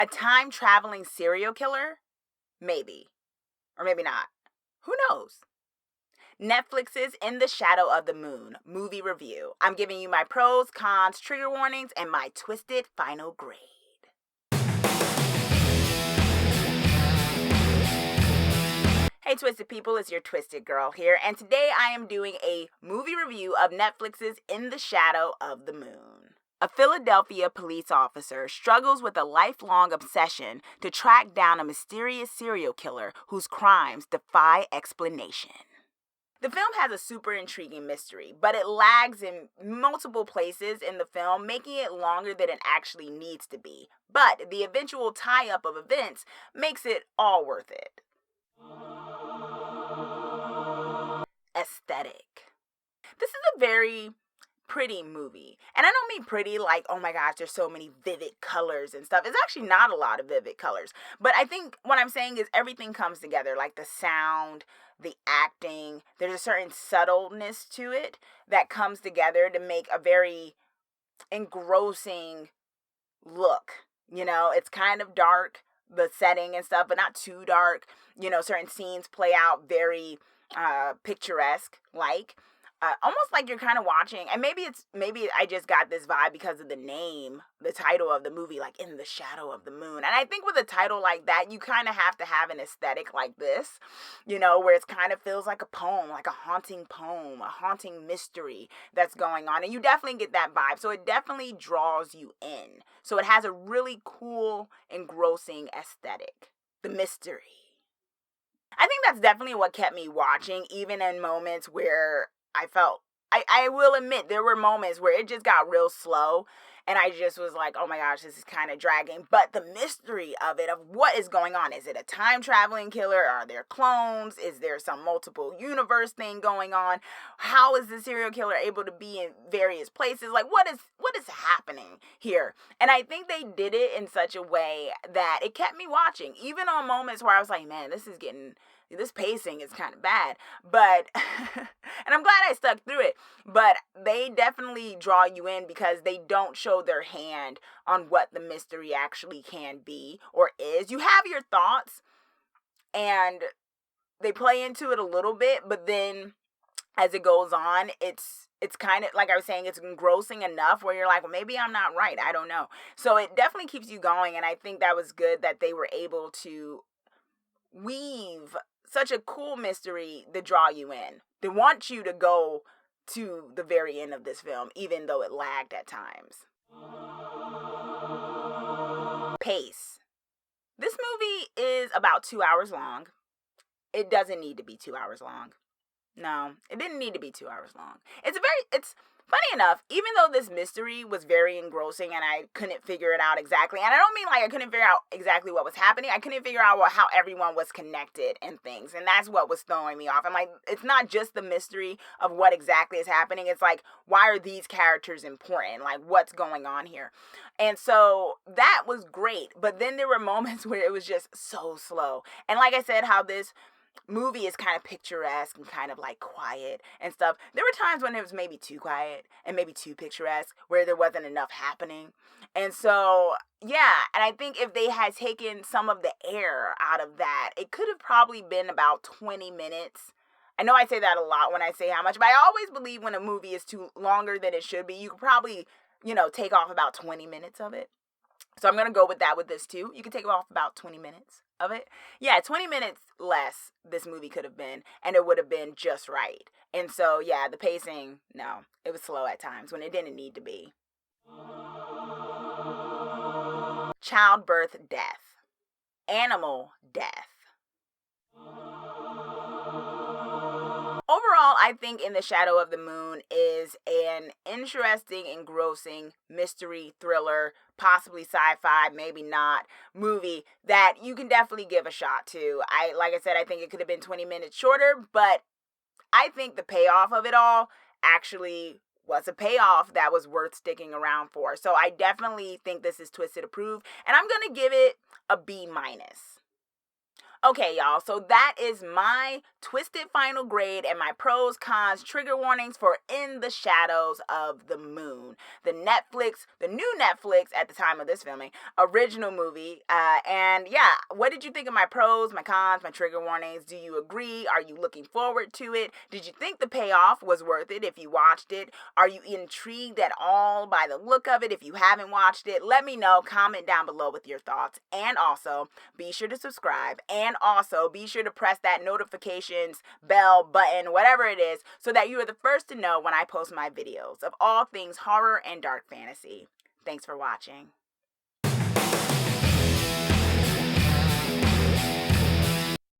A time-traveling serial killer? Maybe. Or maybe not. Who knows? Netflix's In the Shadow of the Moon movie review. I'm giving you my pros, cons, trigger warnings, and my twisted final grade. Hey Twisted people, it's your Twisted Girl here, and today I am doing a movie review of Netflix's In the Shadow of the Moon. A Philadelphia police officer struggles with a lifelong obsession to track down a mysterious serial killer whose crimes defy explanation. The film has a super intriguing mystery, but it lags in multiple places in the film, making it longer than it actually needs to be. But the eventual tie-up of events makes it all worth it. Aesthetic. This is a very pretty movie. And I don't mean pretty like, oh my gosh, there's so many vivid colors and stuff. It's actually not a lot of vivid colors. But I think what I'm saying is everything comes together, like the sound, the acting. There's a certain subtleness to it that comes together to make a very engrossing look. You know, it's kind of dark, the setting and stuff, but not too dark. You know, certain scenes play out very picturesque, like almost like you're kind of watching, and maybe I just got this vibe because of the name, the title of the movie, like In the Shadow of the Moon. And I think with a title like that, you kind of have to have an aesthetic like this, you know, where it kind of feels like a poem, like a haunting poem, a haunting mystery that's going on. And you definitely get that vibe. So it definitely draws you in. So it has a really cool, engrossing aesthetic. The mystery. I think that's definitely what kept me watching, even in moments where I will admit, there were moments where it just got real slow, and I just was like, oh my gosh, this is kind of dragging. But the mystery of it, of what is going on, is it a time-traveling killer? Are there clones? Is there some multiple universe thing going on? How is the serial killer able to be in various places? Like, what is happening here? And I think they did it in such a way that it kept me watching, even on moments where I was like, man, this pacing is kind of bad, but, and I'm glad I stuck through it, but they definitely draw you in because they don't show their hand on what the mystery actually can be or is. You have your thoughts, and they play into it a little bit, but then as it goes on, it's kind of, like I was saying, it's engrossing enough where you're like, well, maybe I'm not right, I don't know. So it definitely keeps you going, and I think that was good that they were able to weave such a cool mystery to draw you in. They want you to go to the very end of this film, even though it lagged at times. Pace. This movie is about 2 hours long. It doesn't need to be 2 hours long. No, it didn't need to be 2 hours long. It's funny enough, even though this mystery was very engrossing and I couldn't figure it out exactly, and I don't mean like I couldn't figure out exactly what was happening, I couldn't figure out how everyone was connected and things, and that's what was throwing me off. I'm like, it's not just the mystery of what exactly is happening, it's like, why are these characters important? Like, what's going on here? And so that was great, but then there were moments where it was just so slow. And like I said, how this movie is kind of picturesque and kind of like quiet and stuff. There were times when it was maybe too quiet and maybe too picturesque, where there wasn't enough happening. And so, yeah, and I think if they had taken some of the air out of that, it could have probably been about 20 minutes. I know I say that a lot when I say how much, but I always believe when a movie is too longer than it should be, you could probably, take off about 20 minutes of it. So I'm going to go with that with this too. You can take off about 20 minutes of it. Yeah, 20 minutes less this movie could have been, and it would have been just right. And so, yeah, the pacing, no, it was slow at times when it didn't need to be. Childbirth death. Animal death. Overall, I think In the Shadow of the Moon is an interesting, engrossing mystery thriller, possibly sci-fi, maybe not, movie that you can definitely give a shot to. Like I said, I think it could have been 20 minutes shorter, but I think the payoff of it all actually was a payoff that was worth sticking around for. So I definitely think this is Twisted approved, and I'm going to give it a B-. Okay, y'all, so that is my twisted final grade and my pros, cons, trigger warnings for In the Shadows of the Moon. The new Netflix at the time of this filming, original movie. And yeah, what did you think of my pros, my cons, my trigger warnings? Do you agree? Are you looking forward to it? Did you think the payoff was worth it if you watched it? Are you intrigued at all by the look of it if you haven't watched it? Let me know. Comment down below with your thoughts. And also, be sure to subscribe, and also be sure to press that notifications bell button, whatever it is, so that you are the first to know when I post my videos of all things horror and dark fantasy. Thanks for watching.